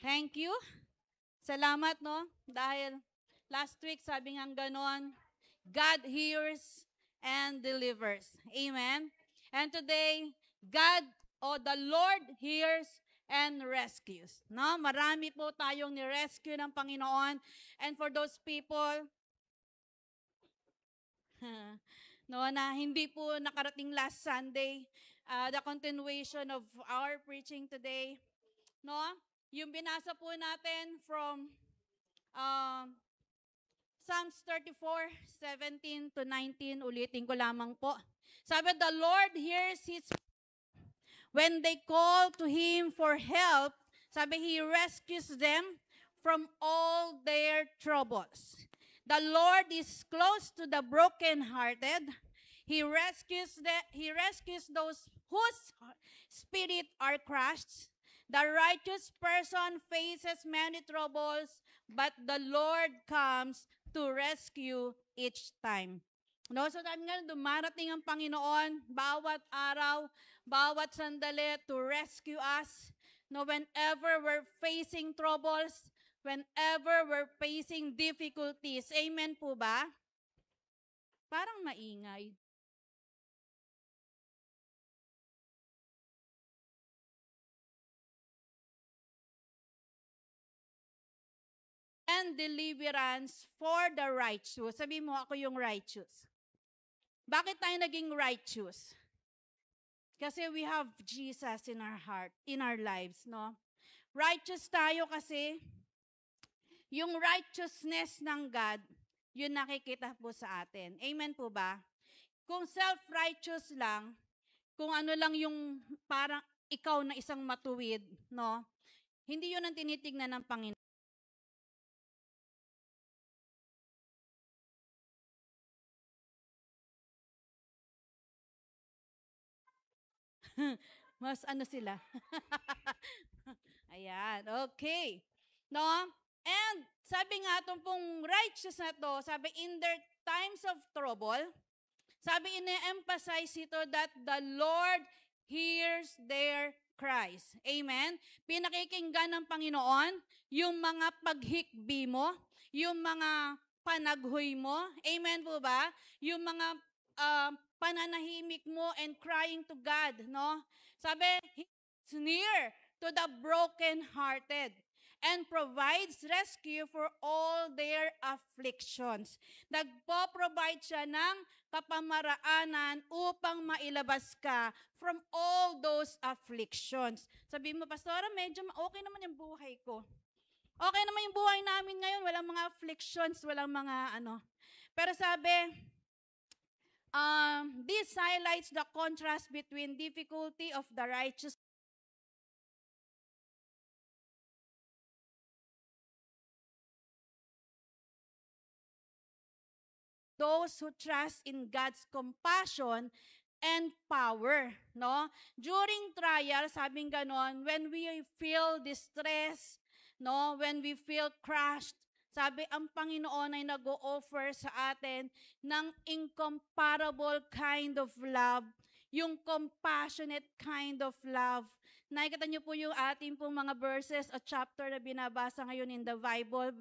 Thank you. Salamat, no? Dahil last week, sabi nga ganon, God hears and delivers. Amen? And today, God o the Lord hears and rescues. No? Marami po tayong ni-rescue ng Panginoon. And for those people, no, na hindi po nakarating last Sunday, the continuation of our preaching today, no? Yung binasa po natin from Psalms 34:17 to 19, ulitin ko lamang po. Sabi, the Lord hears his when they call to him for help. Sabi, he rescues them from all their troubles. The Lord is close to the brokenhearted. He rescues those whose spirit are crushed. The righteous person faces many troubles, but the Lord comes to rescue each time. No, so sabi nga, dumarating ang Panginoon bawat araw, bawat sandali to rescue us. No, whenever we're facing troubles, whenever we're facing difficulties. Amen po ba? Parang maingay. And deliverance for the righteous. Sabi mo, ako yung righteous. Bakit tayo naging righteous? Kasi we have Jesus in our heart, in our lives, no? Righteous tayo kasi yung righteousness ng God, yun nakikita po sa atin. Amen po ba? Kung self-righteous lang, kung ano lang yung parang ikaw na isang matuwid, no? Hindi yun ang tinitignan ng Panginoon. Mas ano sila? Ayan, okay. No? And sabi nga itong pong righteous na to, sabi in their times of trouble, sabi ine-emphasize ito that the Lord hears their cries. Amen? Pinakikinggan ng Panginoon yung mga paghikbi mo, yung mga panaghoy mo. Amen po ba? Yung mga pananahimik mo and crying to God, no? Sabi, He's near to the broken-hearted and provides rescue for all their afflictions. Nagpo-provide siya ng kapamaraanan upang mailabas ka from all those afflictions. Sabi mo, Pastora, medyo okay naman yung buhay ko. Okay naman yung buhay namin ngayon, walang mga afflictions, walang mga ano. Pero sabi, this highlights the contrast between difficulty of the righteous those who trust in God's compassion and power, no? During trial, sabing ganon, when we feel distress, no? When we feel crushed, sabi, ang Panginoon ay nag-o-offer sa atin ng incomparable kind of love, yung compassionate kind of love. Nakikita niyo po yung ating pong mga verses o chapter na binabasa ngayon in the Bible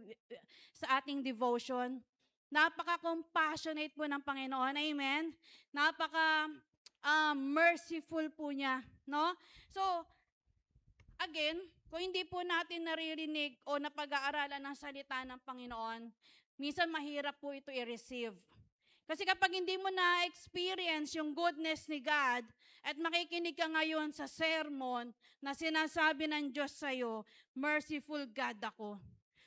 sa ating devotion. Napaka-compassionate po ng Panginoon. Amen? Napaka-merciful po niya. No? So, again, kung hindi po natin naririnig o napag-aaralan ng salita ng Panginoon, minsan mahirap po ito i-receive. Kasi kapag hindi mo na-experience yung goodness ni God at makikinig ka ngayon sa sermon na sinasabi ng Diyos sa'yo, merciful God ako.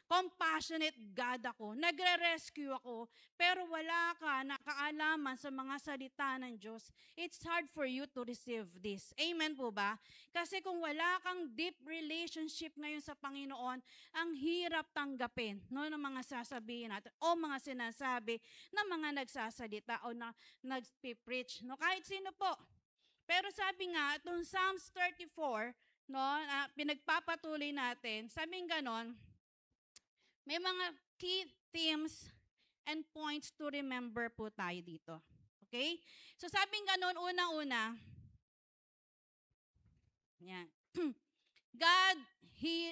Compassionate God ako. Nagre-rescue ako. Pero wala ka nakaalaman sa mga salita ng Diyos. It's hard for you to receive this. Amen po ba? Kasi kung wala kang deep relationship ngayon sa Panginoon, ang hirap tanggapin ng mga sasabihin natin o mga sinasabi ng mga nagsasalita o na nag-preach. No? Kahit sino po. Pero sabi nga, itong Psalms 34, no, pinagpapatuloy natin, sabing ganon, may mga key themes and points to remember po tayo dito. Okay? So sabing ganun, unang-una, yan. God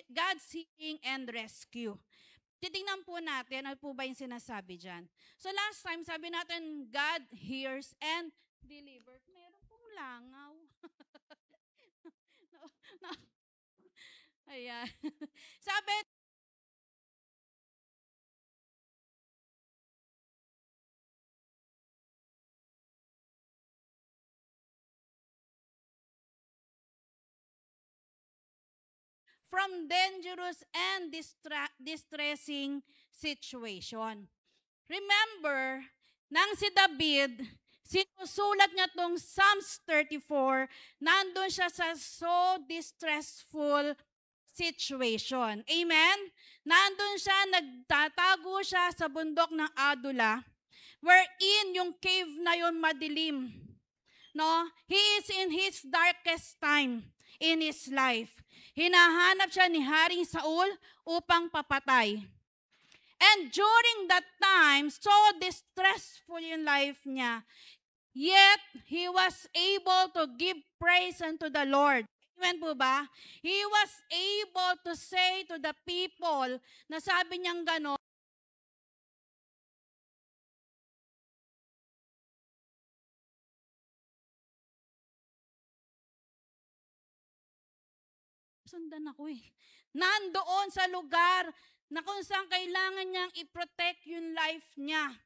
God's healing and rescue. Titingnan po natin, ano po ba yung sinasabi dyan? So last time, sabi natin, God hears and delivers. Meron pong langaw. Ayan. Sabi, from dangerous and distressing situation. Remember, nang si David, sinusulat niya tong Psalms 34, nandun siya sa so distressful situation. Amen? Nandun siya, nagtatago siya sa bundok ng Adula, wherein yung cave na yon madilim. No? He is in his darkest time in his life. Hinahanap siya ni Haring Saul upang papatay. And during that time, so distressful yung life niya, yet he was able to give praise unto the Lord. Amen po ba? He was able to say to the people na sabi niyang gano'n, sundan ako eh. Nandoon sa lugar na kung saan kailangan niyang i-protect yung life niya.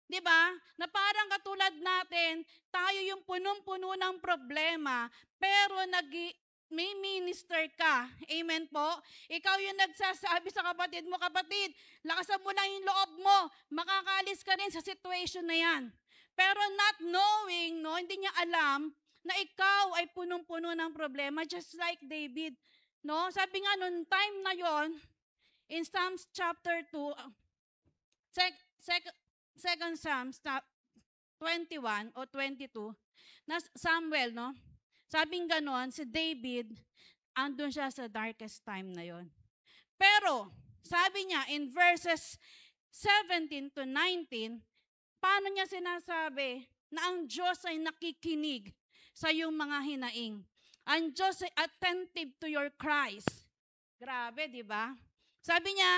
'Di ba? Na parang katulad natin, tayo yung punong-puno ng problema, pero may minister ka. Amen po? Ikaw yung nagsasabi sa kapatid mo, kapatid, lakasan mo lang yung loob mo, makakaalis ka rin sa situation na yan. Pero not knowing, no, hindi niya alam na ikaw ay punong-puno ng problema, just like David. No? Sabi nga, noong time na yon, in Psalms chapter 2, Second Psalms 21 o 22, na Samuel, no? Sabing ganon, si David, andun siya sa darkest time na yon. Pero, sabi niya in verses 17 to 19, paano niya sinasabi na ang Diyos ay nakikinig sa iyong mga hinaing? Ang Diyos ay attentive to your cries. Grabe, di ba? Sabi niya,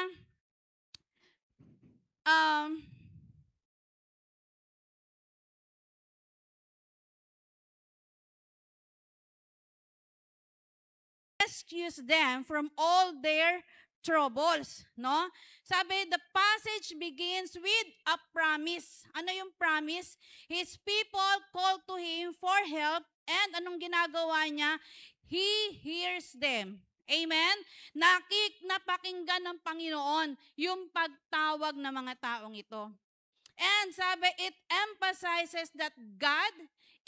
rescues them from all their troubles, no? Sabi, the passage begins with a promise. Ano yung promise? His people call to him for help, and anong ginagawa niya? He hears them. Amen? Napakinggan ng Panginoon yung pagtawag ng mga taong ito. And sabi, it emphasizes that God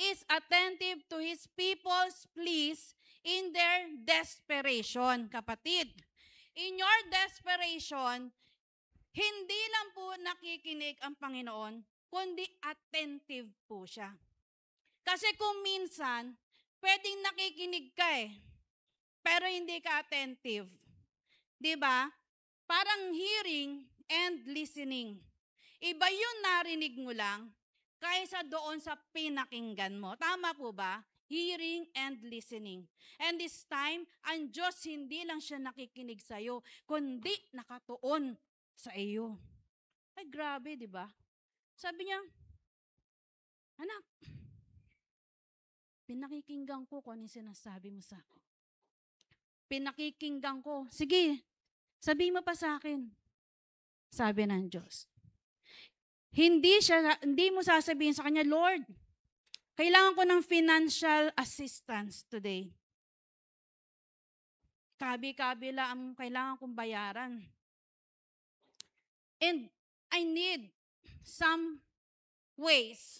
is attentive to His people's pleas in their desperation, kapatid. In your desperation, hindi lang po nakikinig ang Panginoon, kundi attentive po siya. Kasi kung minsan, pwedeng nakikinig ka pero hindi ka attentive. Diba? Parang hearing and listening. Iba yung narinig mo lang kaysa doon sa pinakinggan mo. Tama po ba? Hearing and listening. And this time, ang Diyos hindi lang siya nakikinig sa iyo, kundi nakatuon sa iyo. Ay, grabe, di ba? Sabi niya, anak, pinakikinggan ko kung ano sinasabi mo sa akin. Pinakikinggan ko. Sige, sabihin mo pa sa akin. Sabi ng Diyos. Hindi mo sasabihin sa kanya, Lord, kailangan ko ng financial assistance today. Kabi-kabila ang kailangan kong bayaran. And I need some ways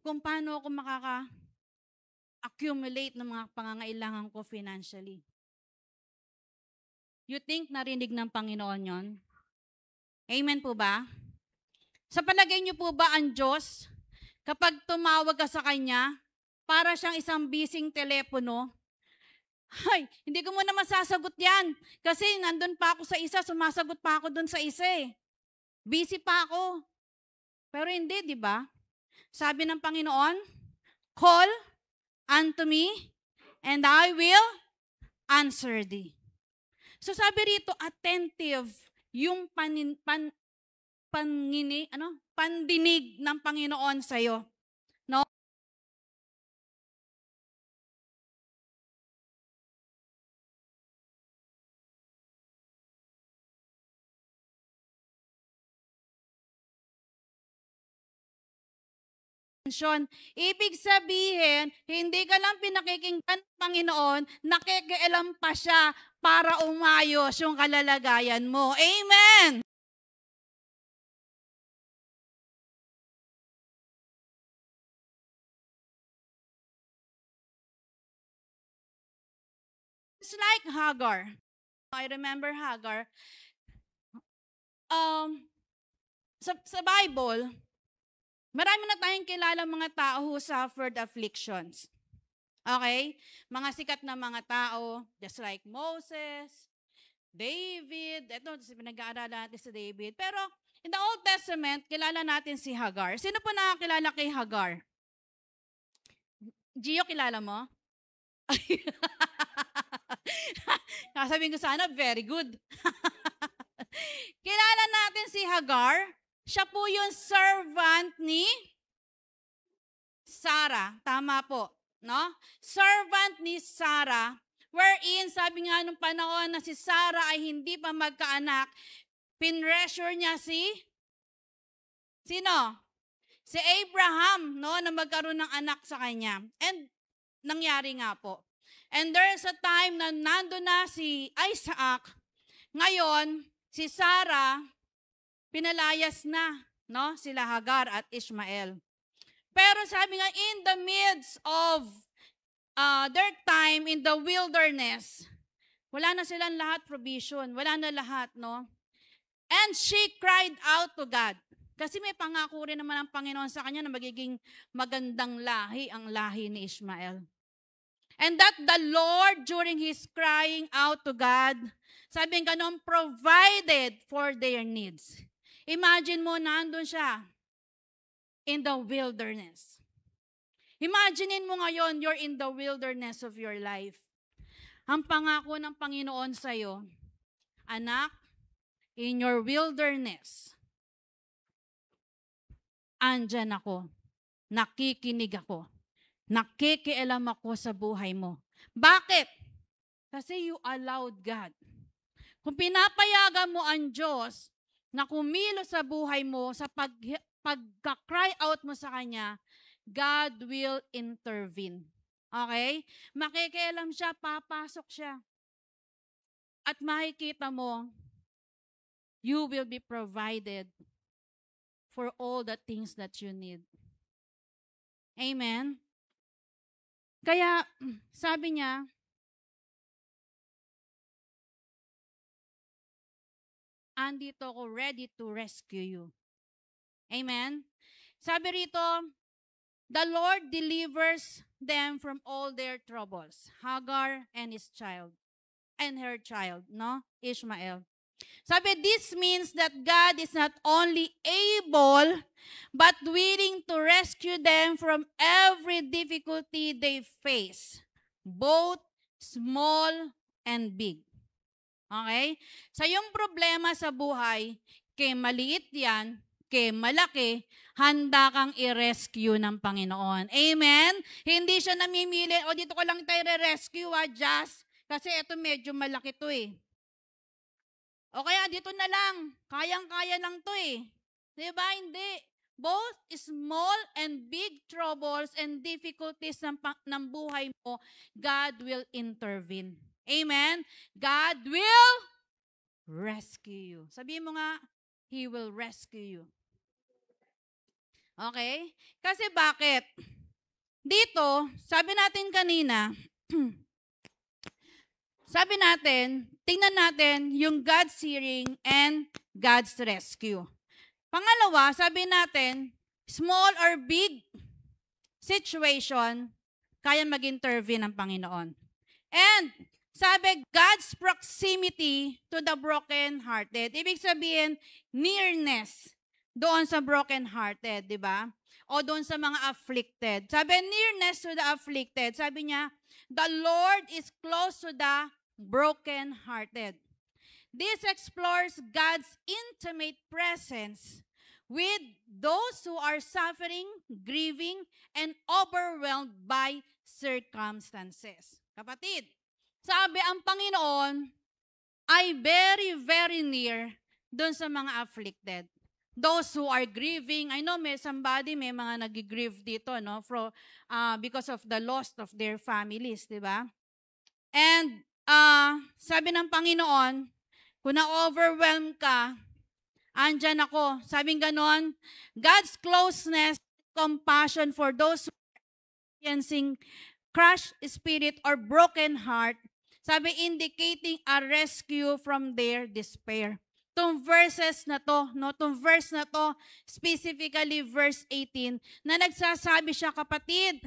kung paano ako makaka-accumulate ng mga pangangailangan ko financially. You think narinig ng Panginoon yon? Amen po ba? Sa palagay niyo po ba ang Diyos, kapag tumawag ka sa Kanya, para siyang isang bising telepono, ay, hindi ko muna masasagot yan. Kasi nandun pa ako sa isa, sumasagot pa ako dun sa isa eh. Busy pa ako. Pero hindi, di ba? Sabi ng Panginoon, call unto me, and I will answer thee. So sabi rito, attentive yung pandinig ng Panginoon sa'yo. No? Ibig sabihin, hindi ka lang pinakikinggan ng Panginoon, nakikialam pa siya para umayos yung kalalagayan mo. Amen! It's like Hagar. I remember Hagar. Sa Bible, marami na tayong kilala mga tao who suffered afflictions. Okay? Mga sikat na mga tao, just like Moses, David, ito, pinag-aaralan natin si David. Pero, in the Old Testament, kilala natin si Hagar. Sino po nakakilala kay Hagar? Gio, kilala mo? Sabihin ko sana, very good. Kilala natin si Hagar. Siya po yung servant ni Sarah. Tama po, no? Servant ni Sarah, wherein sabi nga nung panahon na si Sarah ay hindi pa magkaanak, pinressure niya sino? Si Abraham, no, na magkaroon ng anak sa kanya. And nangyari nga po. And there's a time na nandun na si Isaac. Ngayon, si Sarah, pinalayas na, no, sila Hagar at Ishmael. Pero sabi nga, in the midst of their time in the wilderness, wala na silang lahat provision, wala na lahat, no? And she cried out to God. Kasi may pangako rin naman ang Panginoon sa kanya na magiging magandang lahi ang lahi ni Ishmael. And that the Lord, during his crying out to God, sabi nga noon, provided for their needs. Imagine mo, nandun siya in the wilderness. Imaginein mo ngayon, you're in the wilderness of your life. Ang pangako ng Panginoon sa'yo, anak, in your wilderness, andyan ako, nakikinig ako, nakikialam ako sa buhay mo. Bakit? Kasi you allowed God. Kung pinapayagan mo ang Diyos na kumilos sa buhay mo, sa pagka-cry out mo sa Kanya, God will intervene. Okay? Makikialam siya, papasok siya. At makikita mo, you will be provided for all the things that you need. Amen? Kaya, sabi niya, andito ako ready to rescue you. Amen? Sabi rito, the Lord delivers them from all their troubles. Hagar and his child. And her child, no? Ishmael. Sabi, this means that God is not only able, but willing to rescue them from every difficulty they face, both small and big. Okay? Sa yung problema sa buhay, kay maliit yan, kay malaki, handa kang i-rescue ng Panginoon. Amen? Hindi siya namimili, o dito ko lang tayo re-rescue, just, kasi ito medyo malaki to eh. O kaya dito na lang, kayang-kaya lang to eh. Diba? Hindi. Both small and big troubles and difficulties ng buhay mo, God will intervene. Amen? God will rescue you. Sabihin mo nga, He will rescue you. Okay? Kasi bakit? Dito, sabi natin kanina, sabi natin, tingnan natin yung God's hearing and God's rescue. Pangalawa, sabi natin, small or big situation, kaya mag-intervene ang Panginoon. And sabi, God's proximity to the broken-hearted. Ibig sabihin, nearness doon sa broken-hearted, di ba? O doon sa mga afflicted. Sabi, nearness to the afflicted. Sabi niya, the Lord is close to the broken-hearted. This explores God's intimate presence with those who are suffering, grieving, and overwhelmed by circumstances. Kapatid, sabi ang Panginoon ay very, very near doon sa mga afflicted. Those who are grieving, I know may mga nag-grieve dito, no, because of the loss of their families, di ba? And sabi ng Panginoon, kung na-overwhelm ka, andyan ako. Sabing ganon, God's closeness, compassion for those who are experiencing crushed spirit or broken heart, sabi, indicating a rescue from their despair. Itong verses na to, no, itong verse na to, specifically verse 18, na nagsasabi siya, kapatid,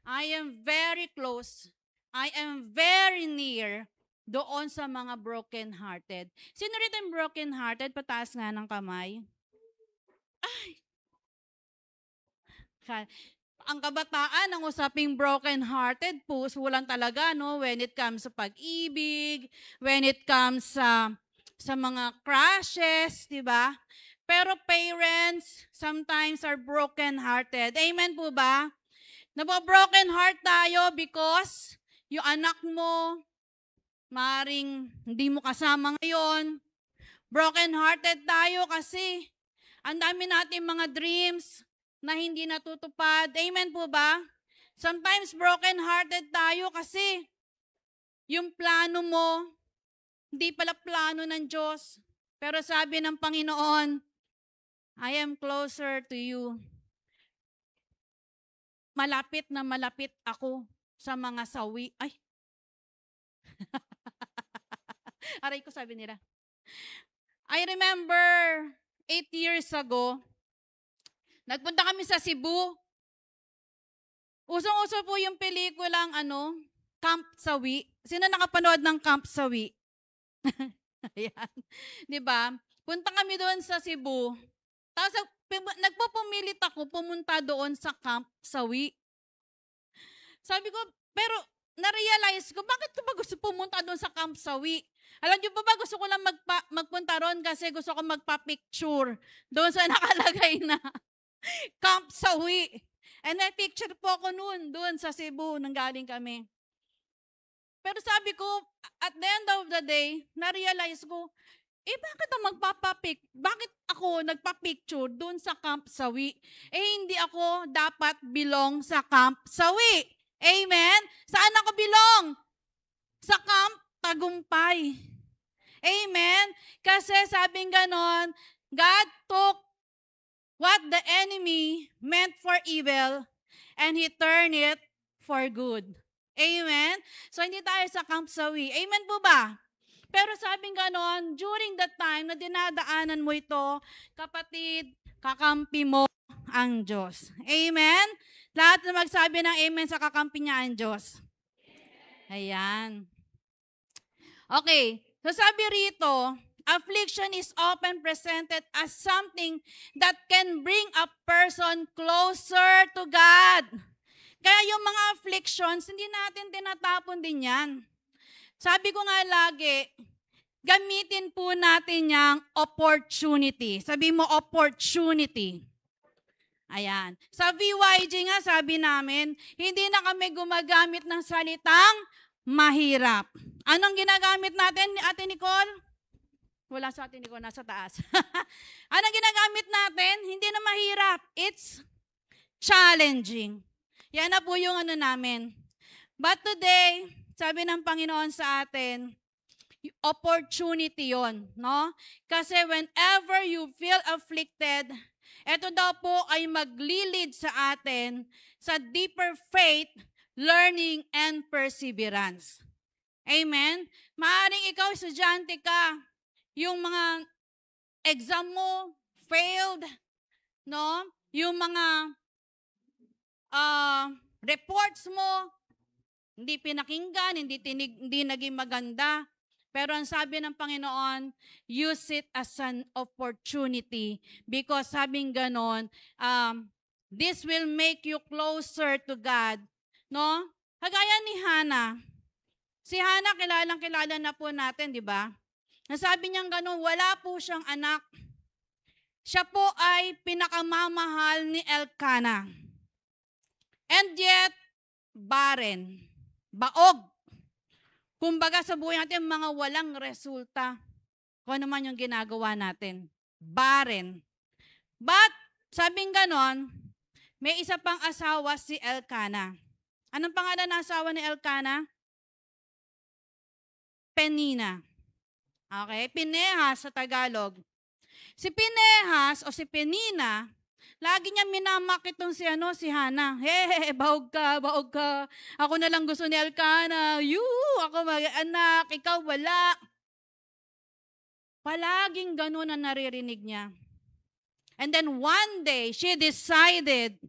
I am very close, I am very near doon sa mga broken-hearted. Sino rin ang broken-hearted? Pataas nga ng kamay. Ay! Ang kabataan, ang usaping broken-hearted, pusulan talaga, no? When it comes sa pag-ibig, when it comes sa mga crushes, di ba? Pero parents sometimes are broken-hearted. Amen po ba? Nabo-broken heart tayo because yung anak mo, maring hindi mo kasama ngayon. Broken-hearted tayo kasi ang dami natin mga dreams na hindi natutupad. Amen po ba? Sometimes broken-hearted tayo kasi yung plano mo, hindi pala plano ng Diyos. Pero sabi ng Panginoon, I am closer to you. Malapit na malapit ako sa mga sawi. Ay! Aray ko, sabi nila. I remember 8 years ago, nagpunta kami sa Cebu. Usong-uso po yung pelikulang Camp Sawi. Sino nakapanood ng Camp Sawi? Ayan. 'Di ba? Punta kami doon sa Cebu. Tapos nagpupumilit ako pumunta doon sa Camp Sawi. Sabi ko, pero na-realize ko, bakit ko ba gusto pumunta doon sa Camp Sawi? Alam niyo ba gusto ko lang magpunta roon kasi gusto ko magpa-picture doon sa nakalagay na Camp Sawi. And may picture po ako doon sa Cebu, nang galing kami. Pero sabi ko, at the end of the day, na-realize ko, bakit ako nagpa-picture doon sa Camp Sawi? Hindi ako dapat belong sa Camp Sawi. Amen? Saan ako belong? Sa Camp Tagumpay. Amen? Kasi sabing ganon, God took what the enemy meant for evil and He turned it for good. Amen? So, hindi tayo sa Camp Sawi. Amen po ba? Pero sabing ganon, during that time na dinadaanan mo ito, kapatid, kakampi mo ang Diyos. Amen? Lahat na magsabi ng amen sa kakampi niya ang Diyos. Ayan. Okay. So, sabi rito, affliction is often presented as something that can bring a person closer to God. Kaya yung mga afflictions, hindi natin tinatapon din yan. Sabi ko nga lagi, gamitin po natin yung opportunity. Sabi mo, opportunity. Ayan. Sa VYG nga, sabi namin, hindi na kami gumagamit ng salitang mahirap. Anong ginagamit natin, Ate Nicole? Wala sa Ate Nicole, nasa taas. Anong ginagamit natin? Hindi na mahirap. It's challenging. Yan na po yung namin. But today, sabi ng Panginoon sa atin, opportunity yon, no? Kasi whenever you feel afflicted, ito daw po ay maglilid sa atin sa deeper faith, learning, and perseverance. Amen? Maaring ikaw, estudyante ka, yung mga exam mo, failed, no? Yung mga reports mo, hindi pinakinggan, hindi naging maganda. Pero ang sabi ng Panginoon, use it as an opportunity because sabing ganon, this will make you closer to God. No? Kagaya ni Hannah. Si Hannah, kilala na po natin, di ba? Nasabi niyang gano'n, wala po siyang anak. Siya po ay pinakamamahal ni Elkanah. And yet, barren. Baog. Kumbaga sa buhay natin, mga walang resulta. Kung ano man yung ginagawa natin. Barren. But, sabing ganon, may isa pang asawa si Elkanah. Anong pangalan ng asawa ni Elkanah? Penina. Okay? Pinehas sa Tagalog. Si Pinehas o si Penina, lagi niya minamak itong si Hana. Hey, bahog ka. Ako na lang gusto ni Elkanah. Ako mag-anak, ikaw wala. Palaging ganun ang naririnig niya. And then one day, she decided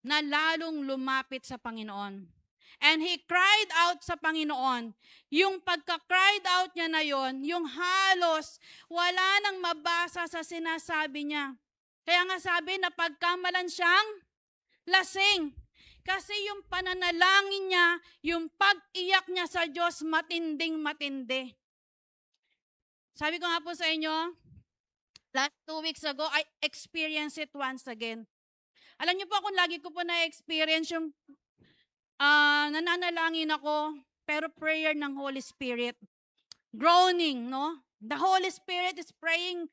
na lalong lumapit sa Panginoon. And he cried out sa Panginoon. Yung pagka-cried out niya na yon, yung halos wala nang mabasa sa sinasabi niya. Kaya nga sabi na pagkamalan siyang lasing. Kasi yung pananalangin niya, yung pag-iyak niya sa Diyos, matinding matindi. Sabi ko nga po sa inyo, last 2 weeks ago, I experienced it once again. Alam niyo po kung lagi ko po na-experience yung nananalangin ako, pero prayer ng Holy Spirit. Groaning, no? The Holy Spirit is praying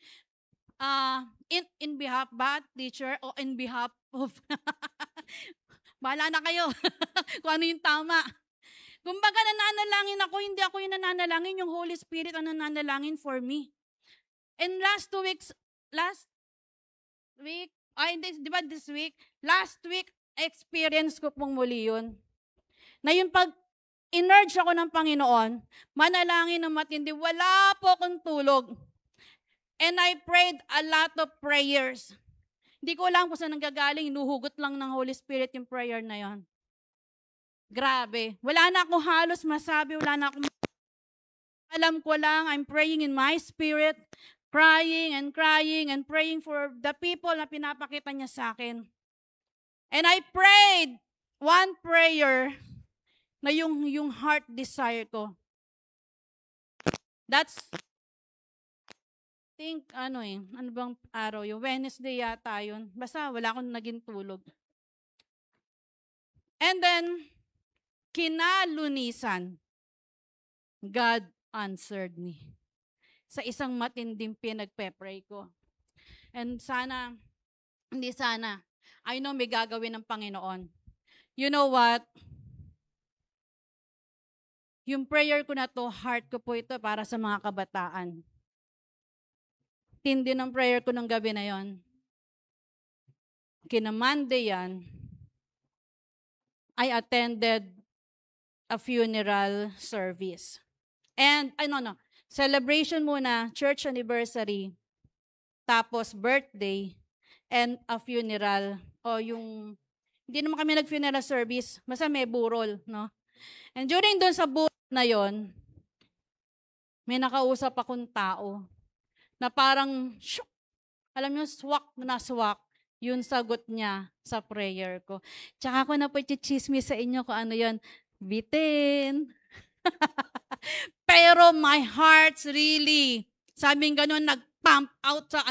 in behalf, ba, teacher? O in behalf of... Bahala na kayo kung ano yung tama. Kumbaga nananalangin ako, hindi ako yung nananalangin, yung Holy Spirit ang nananalangin for me. And last week, di ba this week? Last week, experience ko pong muli yun. Na yung pag in-urge ako ng Panginoon, manalangin ng matindi, wala po akong tulog. And I prayed a lot of prayers. Hindi ko alam kung saan nanggagaling, inuhugot lang ng Holy Spirit yung prayer na yon. Grabe. Wala na ako halos masabi, wala na akong alam ko lang, I'm praying in my spirit, crying and praying for the people na pinapakita niya sa akin. And I prayed one prayer na yung heart desire ko. That's, ano bang araw yung Wednesday yata yun. Basta wala akong naging tulog. And then, kinalunisan, God answered me. Sa isang matinding pinagpe-pray ko. And I know may gagawin ng Panginoon. You know what? Yung prayer ko na to, heart ko po ito para sa mga kabataan. Tindi ng prayer ko ng gabi na yon. Kina-Monday yan, I attended a funeral service. And, celebration muna, church anniversary, tapos birthday, and a funeral. Hindi naman kami nag-funeral service, basta may burol, no? And during doon sa burol na yon, may nakausap akong tao na parang, alam nyo, swak, yun sagot niya sa prayer ko. Tsaka ako na po chichismis sa inyo kung ano yun, bitin. Pero my heart's really, sabing ganun, nag-pump out sa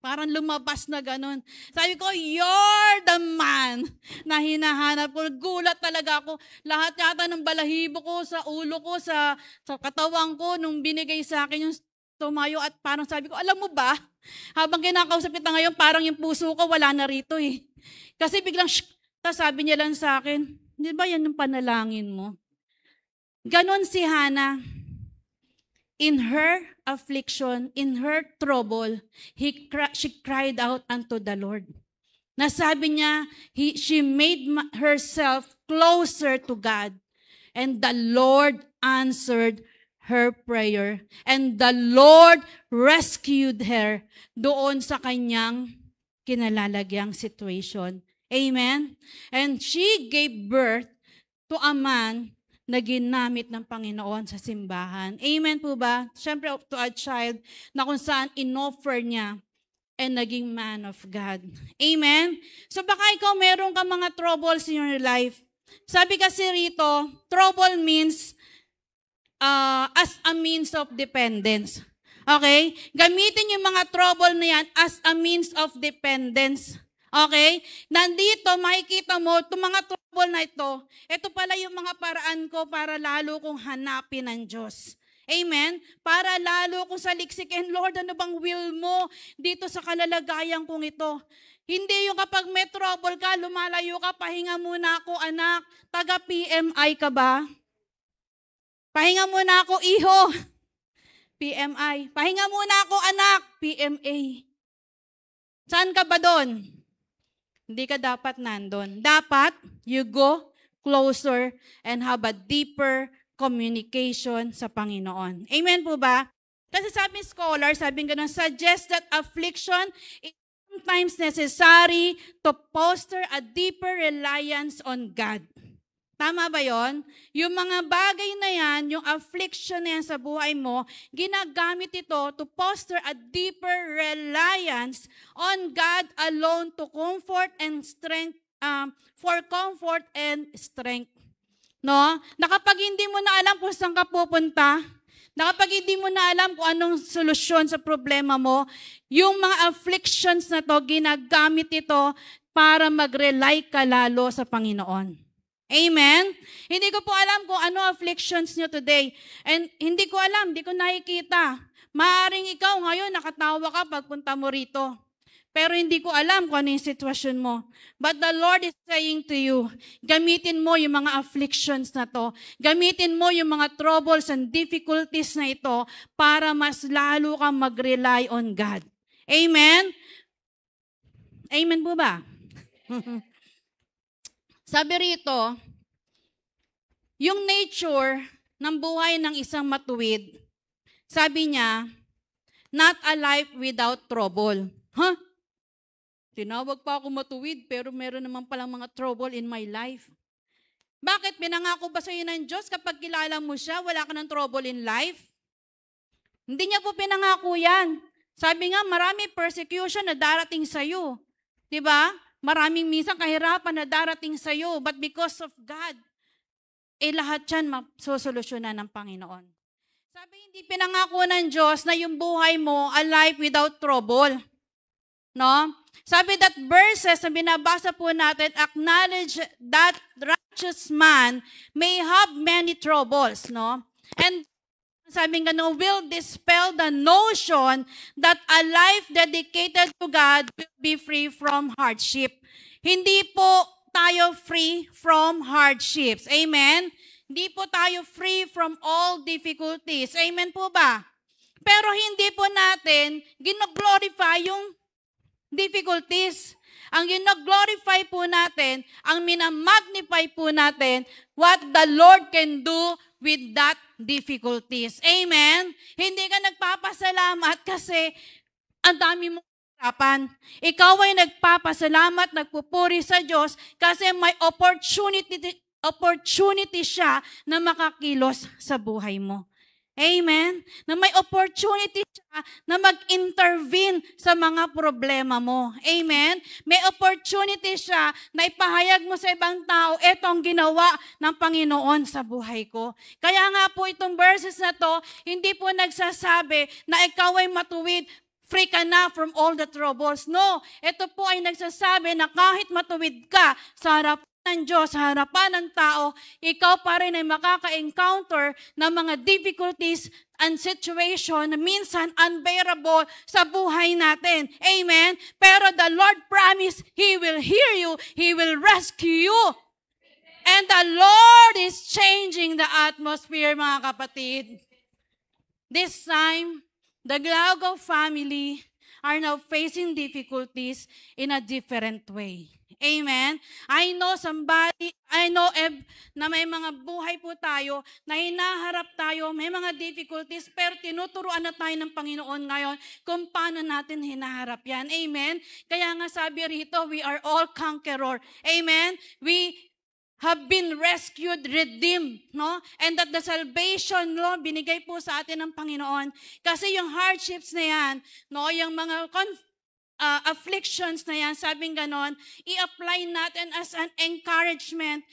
parang lumabas na ganun. Sabi ko, you're the man na hinahanap ko. Gulat talaga ako. Lahat yata ng balahibo ko, sa ulo ko, sa katawan ko, nung binigay sa akin yung tumayo at parang sabi ko, alam mo ba, habang kinakausap kita ngayon, parang yung puso ko wala na rito eh. Kasi biglang, tapos sabi niya lang sa akin, di ba yan yung panalangin mo? Ganon si Hannah. In her affliction, in her trouble, she cried out unto the Lord. Nasabi niya, she made herself closer to God. And the Lord answered her prayer. And the Lord rescued her doon sa kanyang kinalalagyang situation. Amen? And she gave birth to a man na ginamit ng Panginoon sa simbahan. Amen po ba? Siyempre, to a child na kung saan inoffer niya and naging man of God. Amen? So baka ikaw meron ka mga troubles in your life. Sabi kasi rito, trouble means as a means of dependence. Okay? Gamitin yung mga trouble na yan as a means of dependence. Okay? Nandito, makikita mo, itong mga trouble na ito pala yung mga paraan ko para lalo kong hanapin ang Diyos. Amen? Para lalo kong saliksikin, Lord, ano bang will mo dito sa kalalagayan kong ito? Hindi yung kapag may trouble ka, lumalayo ka, pahinga muna ako, anak. Taga-PMI ka ba? Pahinga muna ako, iho. PMI. Pahinga muna ako, anak. PMA. Saan ka ba doon? Hindi ka dapat nandun. Dapat, you go closer and have a deeper communication sa Panginoon. Amen po ba? Kasi sabi scholar, sabi ganun, suggest that affliction is sometimes necessary to foster a deeper reliance on God. Tama ba yon? Yung mga bagay na yan, yung affliction na yan sa buhay mo, ginagamit ito to foster a deeper reliance on God alone to comfort and strength, for comfort and strength. No? Na kapag hindi mo na alam kung saan ka pupunta, na kapag hindi mo na alam kung anong solusyon sa problema mo, yung mga afflictions na to, ginagamit ito para mag-rely ka lalo sa Panginoon. Amen? Hindi ko po alam kung ano afflictions nyo today. And hindi ko alam, hindi ko nakikita. Maaring ikaw ngayon nakatawa ka pagpunta mo rito. Pero hindi ko alam kung ano yung sitwasyon mo. But the Lord is saying to you, gamitin mo yung mga afflictions na to. Gamitin mo yung mga troubles and difficulties na ito para mas lalo kang mag-rely on God. Amen? Amen po ba? Sabi rito, yung nature ng buhay ng isang matuwid, sabi niya, not a life without trouble. Huh? Tinawag pa ako matuwid, pero meron naman palang mga trouble in my life. Bakit? Pinangako ba sa'yo ng Diyos kapag kilala mo siya, wala ka ng trouble in life? Hindi niya po pinangako yan. Sabi nga, marami persecution na darating sa'yo. Diba? Maraming minsan kahirapan na darating sa'yo, but because of God, lahat yan masosolusyonan ng Panginoon. Sabi, hindi pinangako ng Diyos na yung buhay mo a life without trouble. No? Sabi that verses na binabasa po natin, acknowledge that righteous man may have many troubles. No? And sabi nga, no, will dispel the notion that a life dedicated to God will be free from hardship. Hindi po tayo free from hardships. Amen? Hindi po tayo free from all difficulties. Amen po ba? Pero hindi po natin gino-glorify yung difficulties. Ang gino-glorify po natin, ang minamagnify po natin, what the Lord can do with that difficulties. Amen? Hindi ka nagpapasalamat kasi ang dami mong hirapan. Ikaw ay nagpapasalamat, nagpupuri sa Diyos kasi may opportunity siya na makakilos sa buhay mo. Amen? Na may opportunity siya na mag-intervene sa mga problema mo. Amen? May opportunity siya na ipahayag mo sa ibang tao, eto ang ginawa ng Panginoon sa buhay ko. Kaya nga po itong verses na to, hindi po nagsasabi na ikaw ay matuwid, free ka na from all the troubles. No, ito po ay nagsasabi na kahit matuwid ka sa harapan ng Diyos, sa harapan ng tao, ikaw pa rin ay makaka-encounter ng mga difficulties and situation na minsan unbearable sa buhay natin. Amen? Pero the Lord promised, He will hear you, He will rescue you. And the Lord is changing the atmosphere, mga kapatid. This time, the Glauco family are now facing difficulties in a different way. Amen? I know na may mga buhay po tayo, na hinaharap tayo, may mga difficulties, pero tinuturuan na tayo ng Panginoon ngayon kung paano natin hinaharap yan. Amen? Kaya nga sabi rito, we are all conqueror. Amen? We have been rescued, redeemed, no? And that the salvation, no, binigay po sa atin ng Panginoon. Kasi yung hardships na yan, no, yung mga afflictions na yan, sabing ganon, i-apply natin as an encouragement,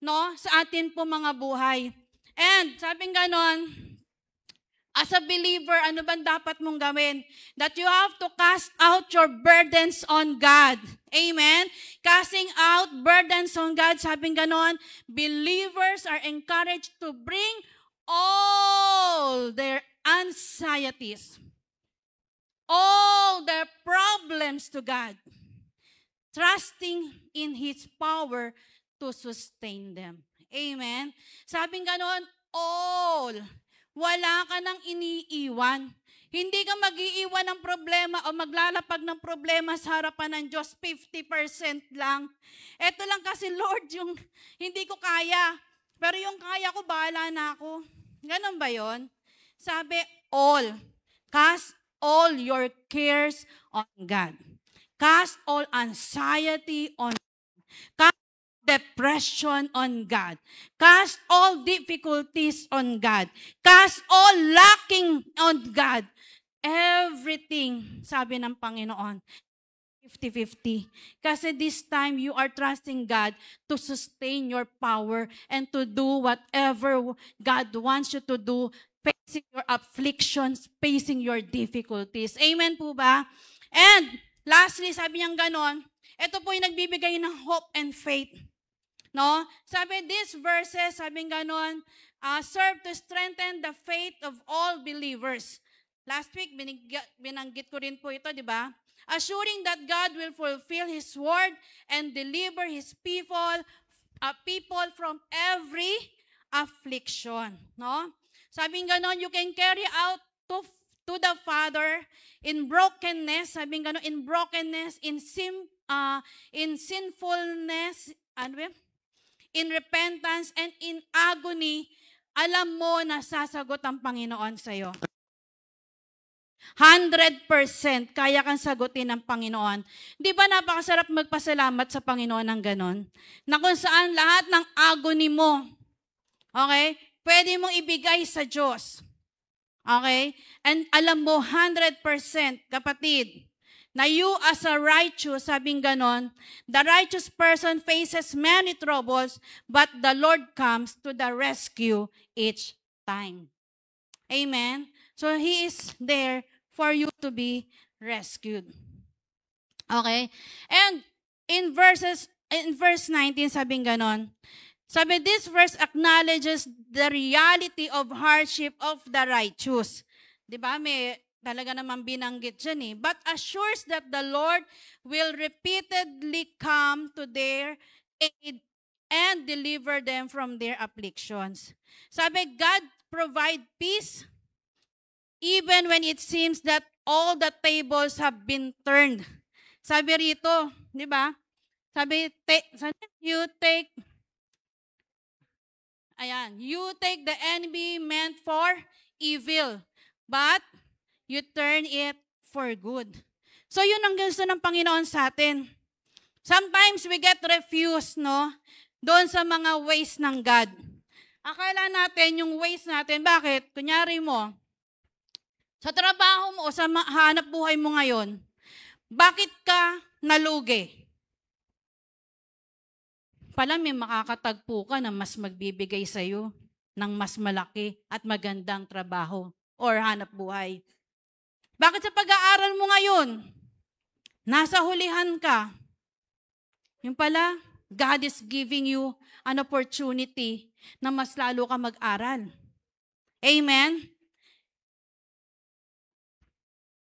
no, sa atin po mga buhay. And sabing ganon, as a believer, ano bang dapat mong gawin? That you have to cast out your burdens on God. Amen? Casting out burdens on God, sabing ganon, believers are encouraged to bring all their anxieties, all their problems to God, trusting in His power to sustain them. Amen? Sabing ganon, all. Wala ka nang iniiwan. Hindi ka mag-iiwan ng problema o maglalapag ng problema sa harapan ng Diyos, 50% lang. Ito lang kasi, Lord, yung hindi ko kaya. Pero yung kaya ko, bahala na ako. Ganon ba yon? Sabi, all. Cast all your cares on God. Cast all anxiety on God. Cast depression on God. Cast all difficulties on God. Cast all lacking on God. Everything, sabi ng Panginoon, 50-50. Kasi this time, you are trusting God to sustain your power and to do whatever God wants you to do, facing your afflictions, facing your difficulties. Amen po ba? And lastly, sabi niyang ganon, ito po yung nagbibigay ng hope and faith. No? Sabi, these verses, sabi ganon, serve to strengthen the faith of all believers. Last week, binanggit ko rin po ito, di ba? Assuring that God will fulfill His word and deliver His people from every affliction. No? Sabi ganon, you can carry out to the Father in brokenness, sabi ganon, in brokenness, in sinfulness, in repentance, and in agony, alam mo na sasagot ang Panginoon sa'yo. 100% kaya kang sagutin ng Panginoon. Di ba napakasarap magpasalamat sa Panginoon ng ganon? Na kung saan lahat ng agony mo, okay, pwede mong ibigay sa Diyos. Okay? And alam mo, 100%, kapatid, na you as a righteous, sabing ganon, the righteous person faces many troubles, but the Lord comes to the rescue each time. Amen? So He is there for you to be rescued. Okay? And in verse 19, sabing ganon, sabi, this verse acknowledges the reality of hardship of the righteous. Diba? May talaga naman binanggit dyan eh. But assures that the Lord will repeatedly come to their aid and deliver them from their afflictions. Sabi, God provide peace even when it seems that all the tables have been turned. Sabi rito, di ba? Sabi, you take the enemy meant for evil, but you turn it for good. So yun ang gusto ng Panginoon sa atin. Sometimes we get refused, no? Doon sa mga ways ng God. Akala natin yung ways natin, bakit? Kunyari mo, sa trabaho mo o sa hanap buhay mo ngayon, bakit ka nalugi? Pala may makakatagpo ka na mas magbibigay sa'yo ng mas malaki at magandang trabaho or hanap buhay. Bakit sa pag-aaral mo ngayon, nasa hulihan ka? Yung pala, God is giving you an opportunity na mas lalo ka mag-aral. Amen?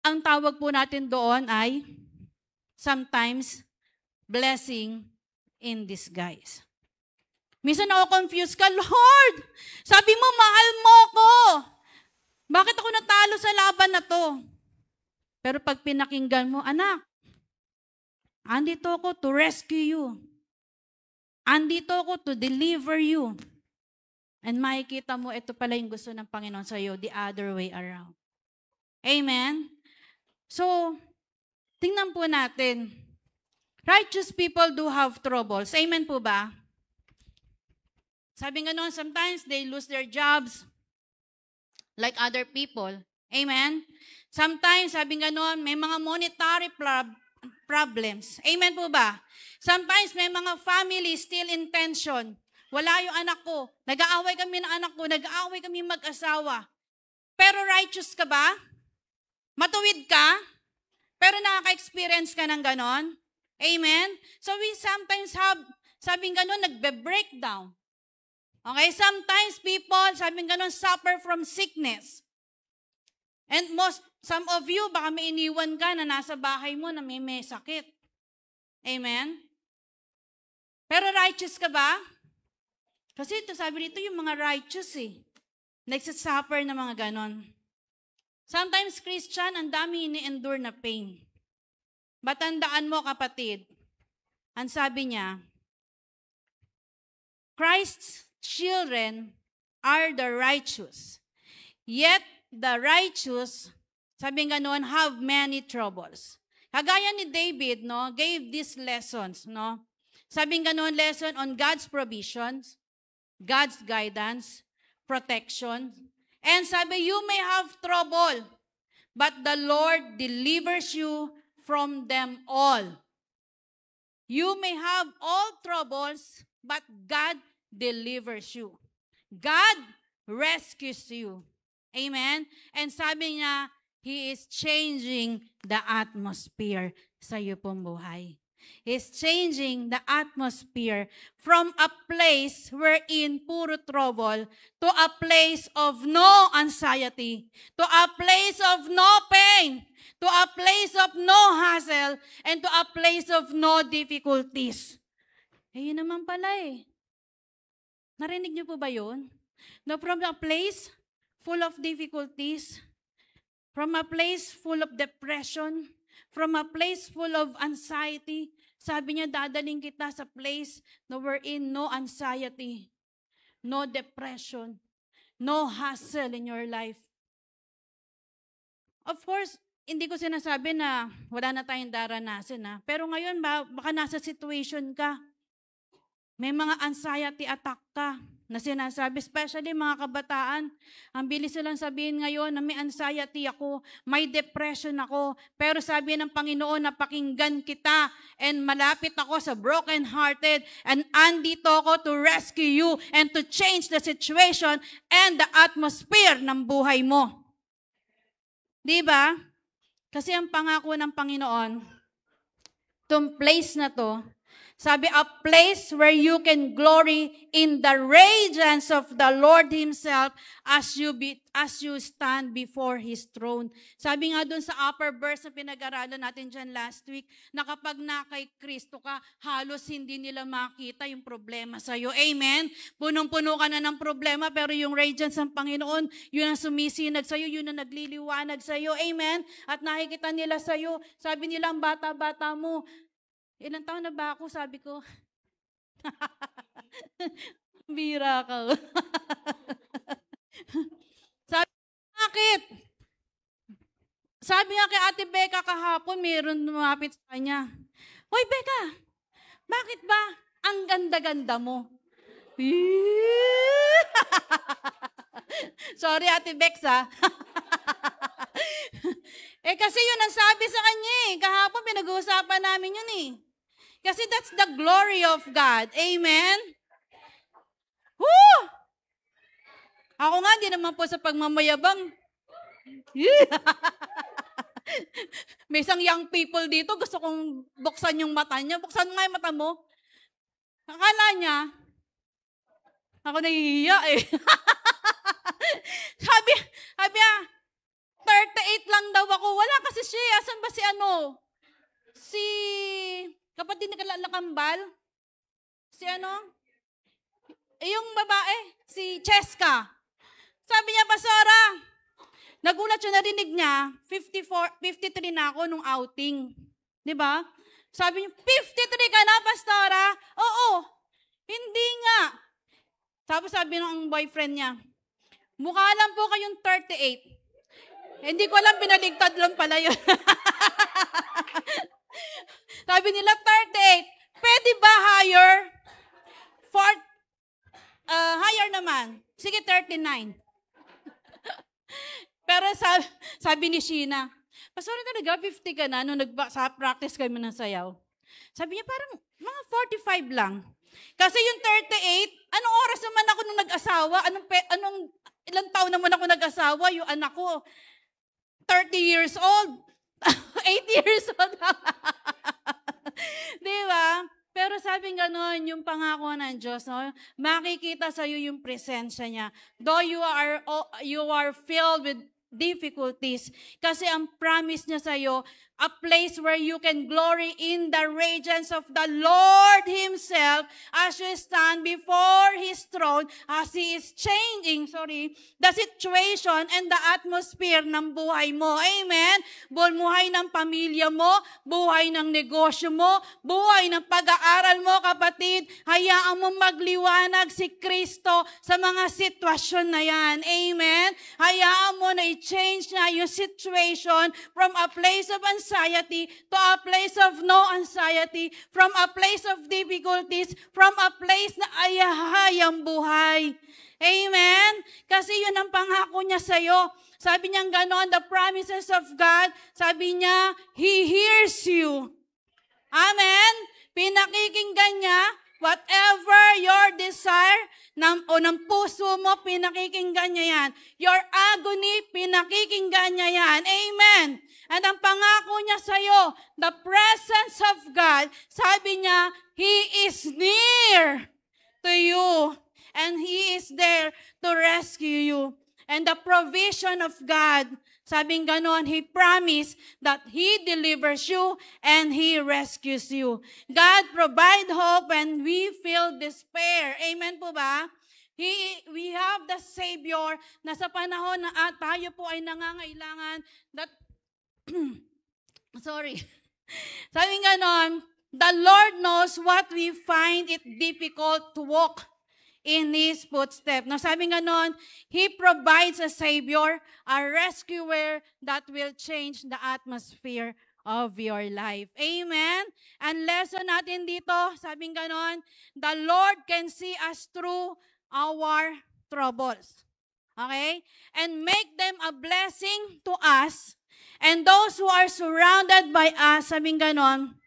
Ang tawag po natin doon ay sometimes blessing in disguise. Minsan confused ka, Lord, sabi mo, mahal mo ko. Bakit ako natalo sa laban na to? Pero pag pinakinggan mo, anak, andito ako to rescue you. Andito ako to deliver you. And makikita mo, ito pala yung gusto ng Panginoon sa iyo, the other way around. Amen? So, tingnan po natin. Righteous people do have troubles. Amen po ba? Sabi nga noon, sometimes they lose their jobs like other people. Amen? Sometimes, sabi nga noon, may mga monetary problems. Amen po ba? Sometimes, may mga family still in tension. Wala yung anak ko. Nag-aaway kami ng anak ko. Nag-aaway kami mag-asawa. Pero righteous ka ba? Matuwid ka? Pero nakaka-experience ka ng ganon? Amen? So we sometimes have, sabing ganon, nagbe-breakdown. Okay? Sometimes people, sabing ganon, suffer from sickness. And some of you, baka may iniwan ka na nasa bahay mo na may sakit. Amen? Pero righteous ka ba? Kasi ito, sabi dito, yung mga righteous nagsasuffer na mga ganon. Sometimes, Christian, ang dami ini-endure na pain. But tandaan mo, kapatid, ang sabi niya, Christ's children are the righteous. Yet, the righteous, sabi ganon, have many troubles. Kagaya ni David, gave these lessons, Sabi ganon, lesson on God's provisions, God's guidance, protection. And sabi, you may have trouble, but the Lord delivers you from them all. You may have all troubles, but God delivers you. God rescues you. Amen? And sabi niya, He is changing the atmosphere sa iyo pong buhay. He's changing the atmosphere from a place wherein puro trouble to a place of no anxiety, to a place of no pain, to a place of no hassle, and to a place of no difficulties. Yun naman pala Narinig niyo po ba yun? No, from a place full of difficulties, from a place full of depression, from a place full of anxiety, sabi niya, dadaling kita sa place na wherein no anxiety, no depression, no hassle in your life. Of course, hindi ko sinasabi na wala na tayong daranasin. Pero ngayon, baka nasa situation ka. May mga anxiety attack ka na sinasabi, especially mga kabataan. Ang bilis silang sabihin ngayon na may anxiety ako, may depression ako. Pero sabi ng Panginoon, napakinggan kita and malapit ako sa broken-hearted and andito ako to rescue you and to change the situation and the atmosphere ng buhay mo. Diba? Kasi ang pangako ng Panginoon, itong place na to, sabi, a place where you can glory in the radiance of the Lord Himself as you stand before His throne. Sabi nga dun sa upper verse na pinag-aralan natin dyan last week, na kapag na kay Kristo ka, halos hindi nila makita yung problema sa'yo. Amen? Punong-puno ka na ng problema, pero yung radiance ng Panginoon, yun ang sumisinag sa'yo, yun ang nagliliwanag sa'yo. Amen? At nakikita nila sa'yo, sabi nila, ang bata-bata mo, ilang taon na ba ako? Sabi ko, bira ka. Sabi, bakit? Sabi nga kay Ate Becca kahapon, mayroon lumapit sa kanya. Hoy, Becca, bakit ba ang ganda-ganda mo? Sorry, Ate Bex, kasi yun ang sabi sa kanya Kahapon pinag-uusapan namin yun Kasi that's the glory of God. Amen? Woo! Ako nga, di naman po sa pagmamayabang. May isang young people dito, gusto kong buksan yung mata niya. Buksan nga yung mata mo. Akala niya, ako nahihiya Sabi niya, 38 lang daw ako. Wala kasi siya. Asan ba si kapatid ni Kalakambal? Yung babae, si Cheska. Sabi niya, Pastora, nagulat siya, narinig niya, 53 na ako nung outing. Diba? Sabi niya, 53 ka na, Pastora? Oo. Hindi nga. Tapos sabi ng boyfriend niya, mukha lang po kayong 38. Hindi ko alam, pinaligtad lang pala yun. Sabi nila, 38. Pwede ba higher? Higher naman. Sige, 39. Pero sabi ni Sheena, Pastor, talaga, 50 ka na nung practice kami ng sayaw. Sabi niya, parang mga 45 lang. Kasi yung Anong oras naman ako nung nag-asawa? Ilang taon naman ako nag-asawa? Yung anak ko, 30 years old. 80 years old. Di ba? Pero sabi gano'n, yung pangako ng Diyos, no? Makikita sa iyo yung presensya niya. Though you are filled with difficulties, kasi ang promise niya sa iyo, a place where you can glory in the radiance of the Lord Himself as you stand before His throne as He is changing, the situation and the atmosphere ng buhay mo. Amen? Buhay ng pamilya mo, buhay ng negosyo mo, buhay ng pag-aaral mo, kapatid. Hayaan mo magliwanag si Kristo sa mga sitwasyon na yan. Amen? Hayaan mo na i-change na yung situation from a place of anxiety to a place of no anxiety, from a place of difficulties, from a place na ayahayang buhay. Amen? Kasi yun ang pangako niya sa'yo. Sabi niya ganon, the promises of God, sabi niya, He hears you. Amen? Pinakikinggan niya, whatever your desire, ng puso mo, pinakikinggan niya yan. Your agony, pinakikinggan niya yan. Amen? At ang pangako niya sa'yo, the presence of God, sabi niya, He is near to you. And He is there to rescue you. And the provision of God, sabing ganon, He promised that He delivers you and He rescues you. God provide hope when we feel despair. Amen po ba? We have the Savior na sa panahon na tayo po ay nangangailangan that sabing ganon, the Lord knows what we find it difficult to walk in His footsteps. Now, sabi nga nun, He provides a Savior, a rescuer that will change the atmosphere of your life. Amen? And lesson natin dito, sabi nga nun, the Lord can see us through our troubles. Okay? And make them a blessing to us. And those who are surrounded by us, sabi nga nun,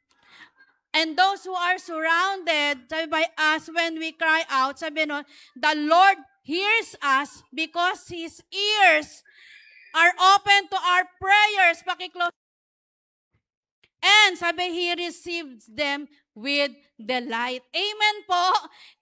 and those who are surrounded by us when we cry out, sabi nun, the Lord hears us because His ears are open to our prayers. Pakiclose. And sabi, He receives them with delight. Amen po.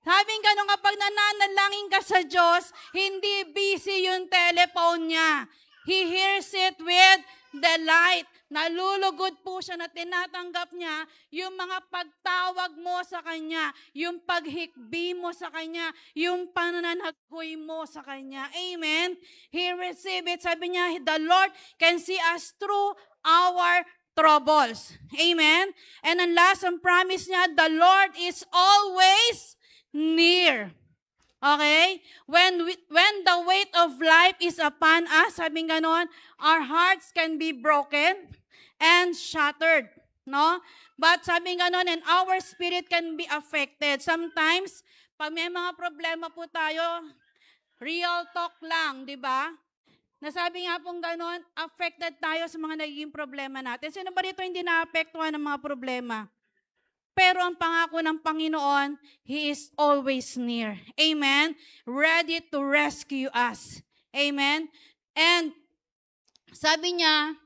Sabi ganun, kapag nananalangin ka sa Diyos, hindi busy yung telephone niya. He hears it with delight. Nalulugod po siya na tinatanggap niya yung mga pagtawag mo sa Kanya, yung paghikbi mo sa Kanya, yung pananaghoy mo sa Kanya. Amen? He received it. Sabi niya, the Lord can see us through our troubles. Amen? And ang last, ang promise niya, the Lord is always near. Okay? When the weight of life is upon us, sabi ganon, our hearts can be broken and shattered. No? But sabi ganon, and our spirit can be affected. Sometimes, pag may mga problema po tayo, real talk lang, di ba? Nasabi nga pong ganon, affected tayo sa mga nagiging problema natin. Sino ba dito hindi naapektuhan ng mga problema? Pero ang pangako ng Panginoon, He is always near. Amen? Ready to rescue us. Amen? And sabi niya,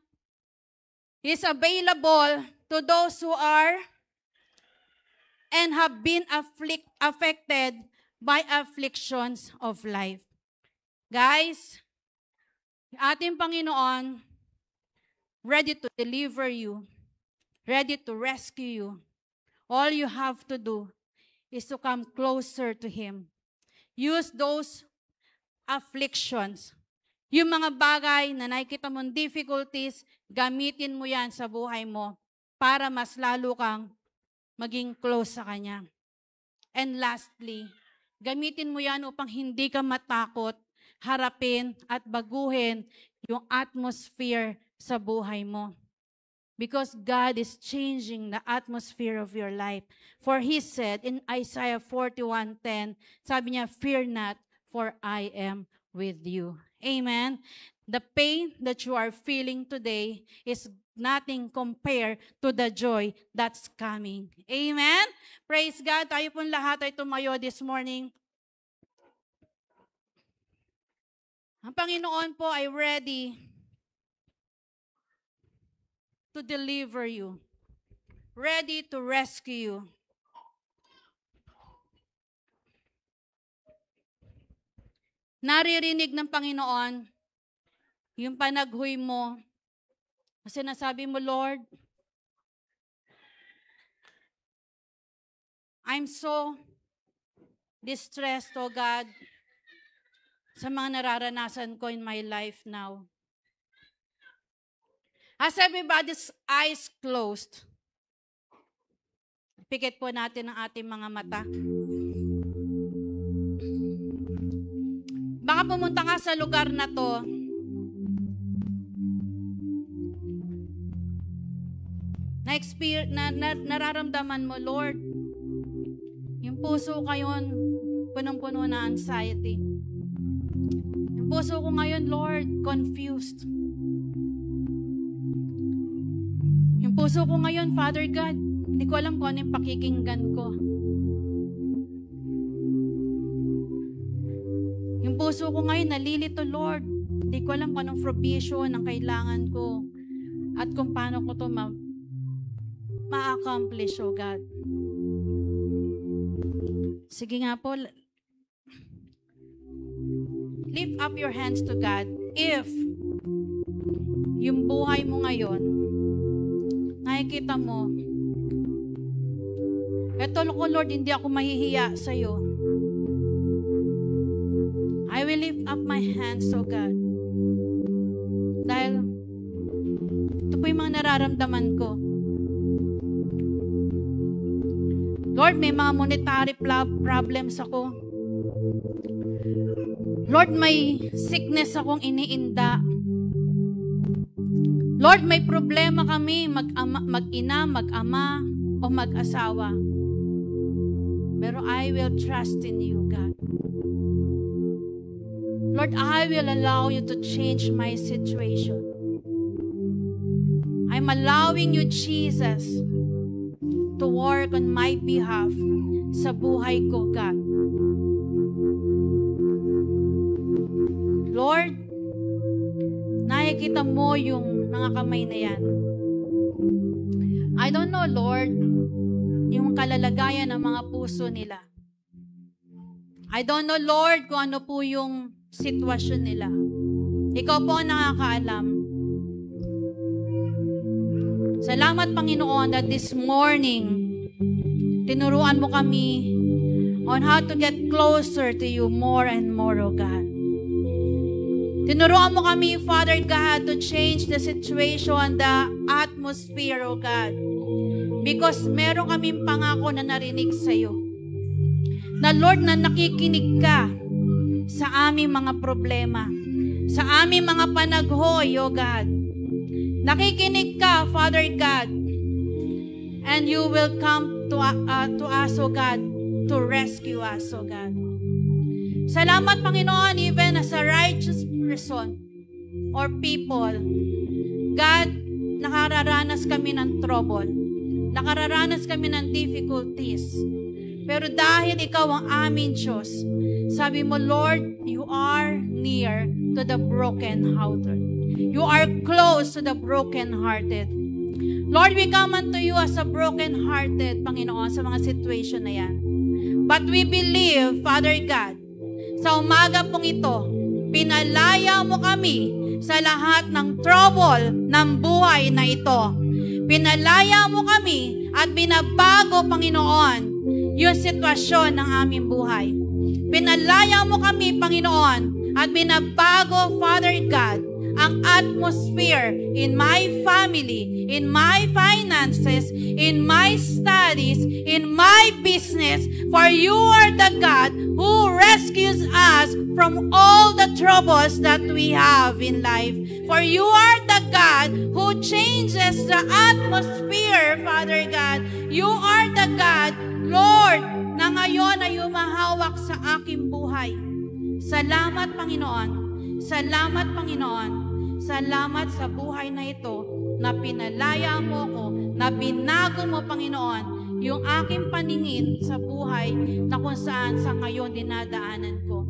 He is available to those who are and have been affected by afflictions of life. Guys, ating Panginoon, ready to deliver you, ready to rescue you. All you have to do is to come closer to Him. Use those afflictions. Yung mga bagay na nakikita mong difficulties, gamitin mo yan sa buhay mo para mas lalo kang maging close sa Kanya. And lastly, gamitin mo yan upang hindi ka matakot, harapin at baguhin yung atmosphere sa buhay mo. Because God is changing the atmosphere of your life. For He said in Isaiah 41:10, sabi niya, fear not, for I am with you. Amen? The pain that you are feeling today is nothing compared to the joy that's coming. Amen? Praise God. Tayo pong lahat ay tumayo this morning. Ang Panginoon po ay ready to deliver you. Ready to rescue you. Naririnig ng Panginoon yung panaghoy mo. Kasi nasabi mo, Lord, I'm so distressed, oh God, sa mga nararanasan ko in my life now. As everybody's eyes closed, pikit po natin ang ating mga mata. Baka pumunta ka sa lugar na to, nararamdaman mo, Lord, yung puso ko ngayon, punong-puno na anxiety. Yung puso ko ngayon, Lord, confused. Yung puso ko ngayon, Father God, hindi ko alam kung ano yung pakikinggan ko. Yung puso ko ngayon, nalilito, Lord. Hindi ko alam kung anong provision ang kailangan ko at kung paano ko ito ma-accomplish, oh God. Sige nga po, lift up your hands to God. If yung buhay mo ngayon, nakikita mo, eto ko, Lord, hindi ako mahihiya sa'yo. I will lift up my hands, oh God. Dahil ito po yung mga nararamdaman ko. Lord, may mga monetary problems ako. Lord, may sickness akong iniinda. Lord, may problema kami mag-ina, mag-ama, o mag-asawa. Pero I will trust in you, God. Lord, I will allow you to change my situation. I'm allowing you, Jesus, to work on my behalf sa buhay ko, God. Lord, nakikita mo yung mga kamay na yan. I don't know, Lord, yung kalalagayan ng mga puso nila. I don't know, Lord, kung ano po yung sitwasyon nila. Ikaw po ang nakakaalam. Salamat, Panginoon, that this morning, tinuruan mo kami on how to get closer to you more and more, O God. Tinuruan mo kami, Father God, to change the situation, the atmosphere, O God. Because meron kaming pangako na narinig sa iyo. Na Lord, na nakikinig ka sa aming mga problema, sa aming mga panaghoy, O God. Nakikinig ka, Father God, and you will come to us, O God, to rescue us, O God. Salamat, Panginoon, even as a righteous person or people, God, nakararanas kami ng trouble. Nakararanas kami ng difficulties. Pero dahil ikaw ang aming Diyos, sabi mo, Lord, you are near to the broken-hearted. You are close to the broken-hearted. Lord, we come unto you as a broken-hearted, Panginoon, sa mga situation na yan. But we believe, Father God, sa umaga pong ito, pinalaya mo kami sa lahat ng trouble ng buhay na ito. Pinalaya mo kami at binabago, Panginoon, yung sitwasyon ng aming buhay. Pinalaya mo kami, Panginoon, at binabago, Father God, ang atmosphere in my family, in my finances, in my studies, in my business. For you are the God who rescues us from all the troubles that we have in life. For you are the God who changes the atmosphere, Father God. You are the God, Lord, na ngayon ay umahawak sa aking buhay. Salamat, Panginoon. Salamat, Panginoon. Salamat sa buhay na ito na pinalaya mo ko, na binago mo, Panginoon, yung aking paningin sa buhay na kung saan sa ngayon dinadaanan ko.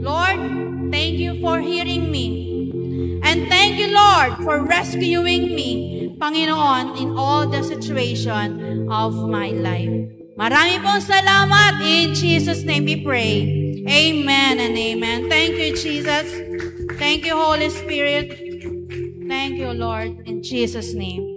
Lord, Thank you for hearing me. And thank you, Lord, for rescuing me, Panginoon, in all the situation of my life. Marami pong salamat. In Jesus' name we pray. Amen and amen. Thank you, Jesus. Thank you, Holy Spirit. Thank you, Lord, in Jesus' name.